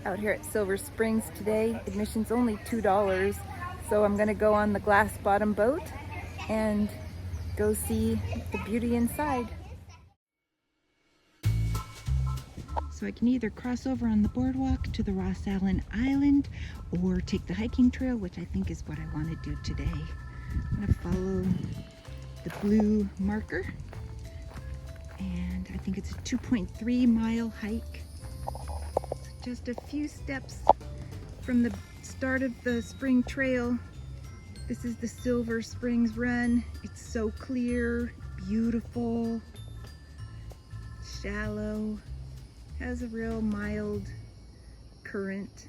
out here at Silver Springs today. Admission's only $2, so I'm gonna go on the glass bottom boat and go see the beauty inside. So I can either cross over on the boardwalk to the Ross Allen Island or take the hiking trail, which I think is what I want to do today. I'm gonna follow the blue marker, and I think it's a 2.3 mile hike. Just a few steps from the start of the spring trail. This is the Silver Springs Run. It's so clear, beautiful, shallow, has a real mild current.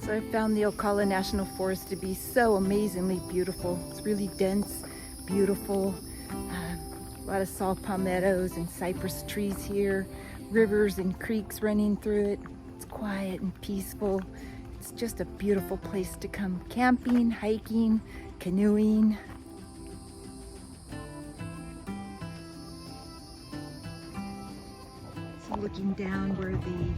So I found the Ocala National Forest to be so amazingly beautiful. It's really dense, beautiful, a lot of saw palmettos and cypress trees here, rivers and creeks running through it. It's quiet and peaceful. It's just a beautiful place to come camping, hiking, canoeing. So looking down where the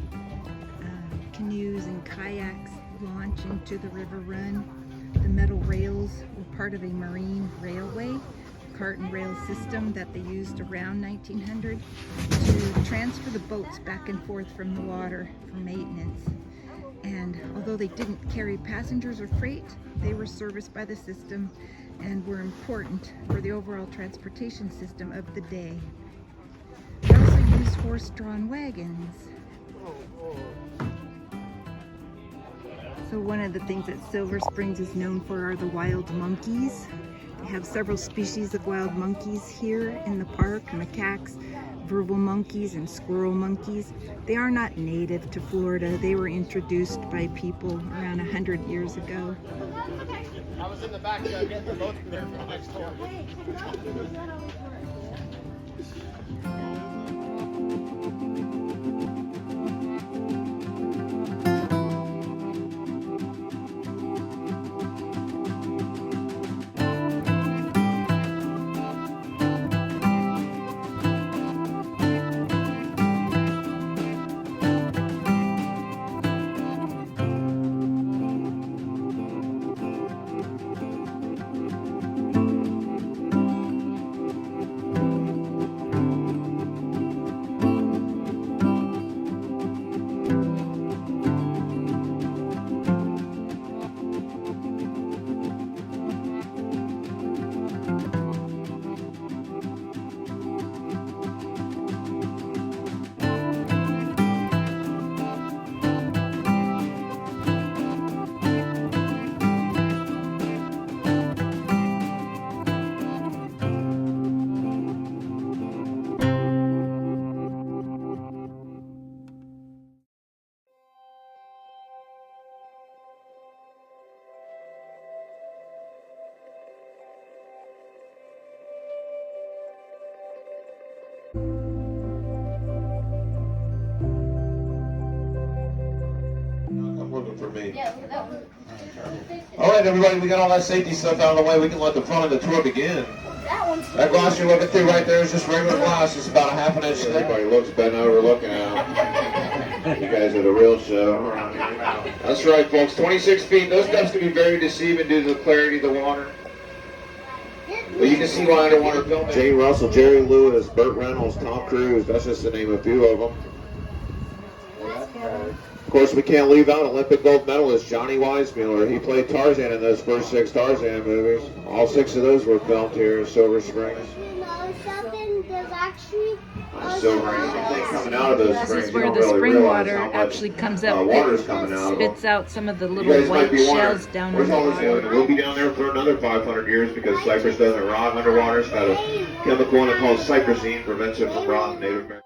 canoes and kayaks launch into the river run. The metal rails were part of a marine railway, cart and rail system that they used around 1900 to transfer the boats back and forth from the water for maintenance. And although they didn't carry passengers or freight, they were serviced by the system and were important for the overall transportation system of the day. They also used horse-drawn wagons. So one of the things that Silver Springs is known for are the wild monkeys. They have several species of wild monkeys here in the park: macaques, verbal monkeys, and squirrel monkeys. They are not native to Florida. They were introduced by people around 100 years ago. I was in the back getting the boat there from next door. For me. All right, everybody, we got all that safety stuff out of the way. We can let the front of the tour begin. That glass you're looking through right there is just regular glass. It's about a half an inch thick. Everybody looks bent over looking at them. You guys are the real show. That's right, folks. 26 feet. Those depths can be very deceiving due to the clarity of the water. But you can see why underwater filming. Jane Russell, Jerry Lewis, Burt Reynolds, Tom Cruise. That's just to name a few of them. Of course, we can't leave out Olympic gold medalist Johnny Weissmuller. He played Tarzan in those first 6 Tarzan movies. All 6 of those were filmed here in Silver Springs. You know something? There's actually Silver Springs coming out of those springs. This is where the spring water actually comes up. Water's coming out. Spits out some of the little white shells down in the water. We'll be down there for another 500 years because cypress doesn't rot underwater. It's got a chemical in it called cypressine, prevents it from rotting. Native American.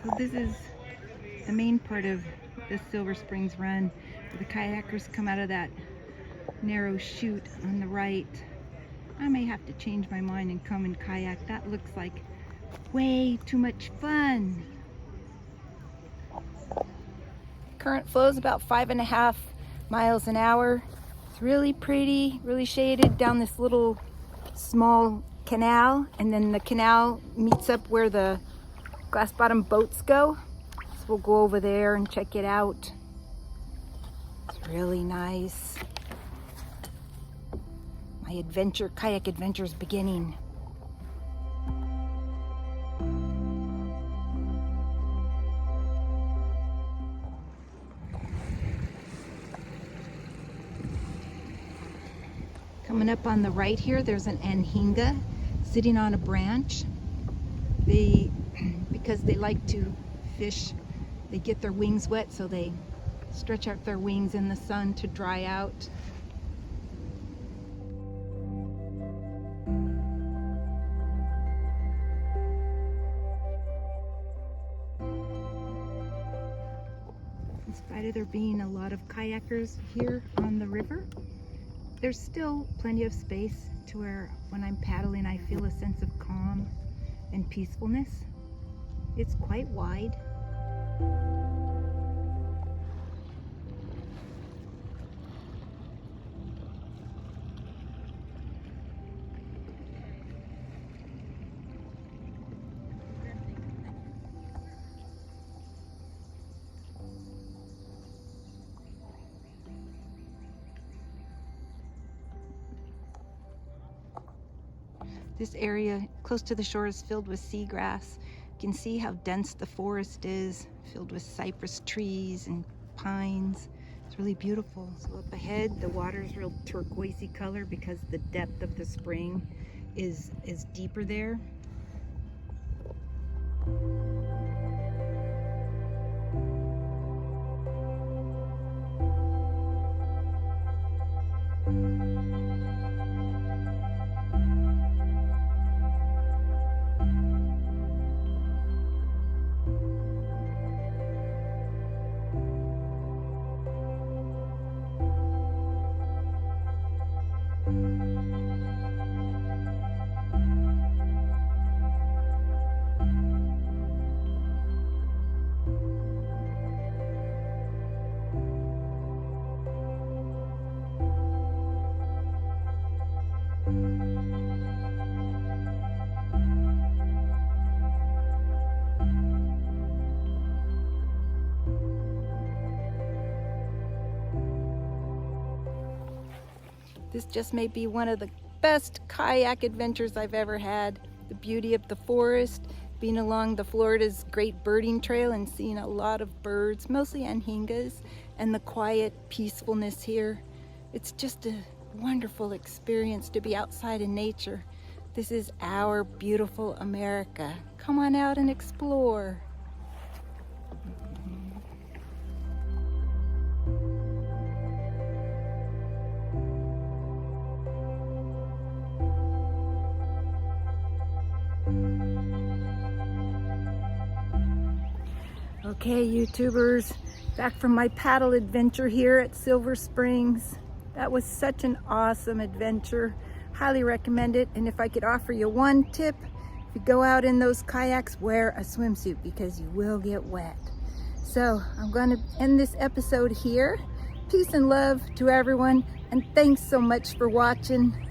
So this is the main part of the Silver Springs Run, where the kayakers come out of that narrow chute on the right. I may have to change my mind and come and kayak. That looks like way too much fun. Current flow is about 5.5 miles an hour. It's really pretty, really shaded down this little small canal, and then the canal meets up where the glass bottom boats go. So we'll go over there and check it out. It's really nice. My adventure, kayak adventure is beginning. Coming up on the right here, there's an anhinga sitting on a branch. Because they like to fish, they get their wings wet, so they stretch out their wings in the sun to dry out. In spite of there being a lot of kayakers here on the river, there's still plenty of space to where when I'm paddling I feel a sense of calm and peacefulness. It's quite wide. This area close to the shore is filled with seagrass. You can see how dense the forest is, filled with cypress trees and pines. It's really beautiful. So up ahead, the water is real turquoisey color because the depth of the spring is deeper there. This just may be one of the best kayak adventures I've ever had. The beauty of the forest, being along the Florida's great birding trail and seeing a lot of birds, mostly anhingas, and the quiet peacefulness here. It's just a wonderful experience to be outside in nature. This is our beautiful America. Come on out and explore. Okay, YouTubers, back from my paddle adventure here at Silver Springs. That was such an awesome adventure. Highly recommend it. And if I could offer you one tip, if you go out in those kayaks, wear a swimsuit because you will get wet. So I'm going to end this episode here. Peace and love to everyone, and thanks so much for watching.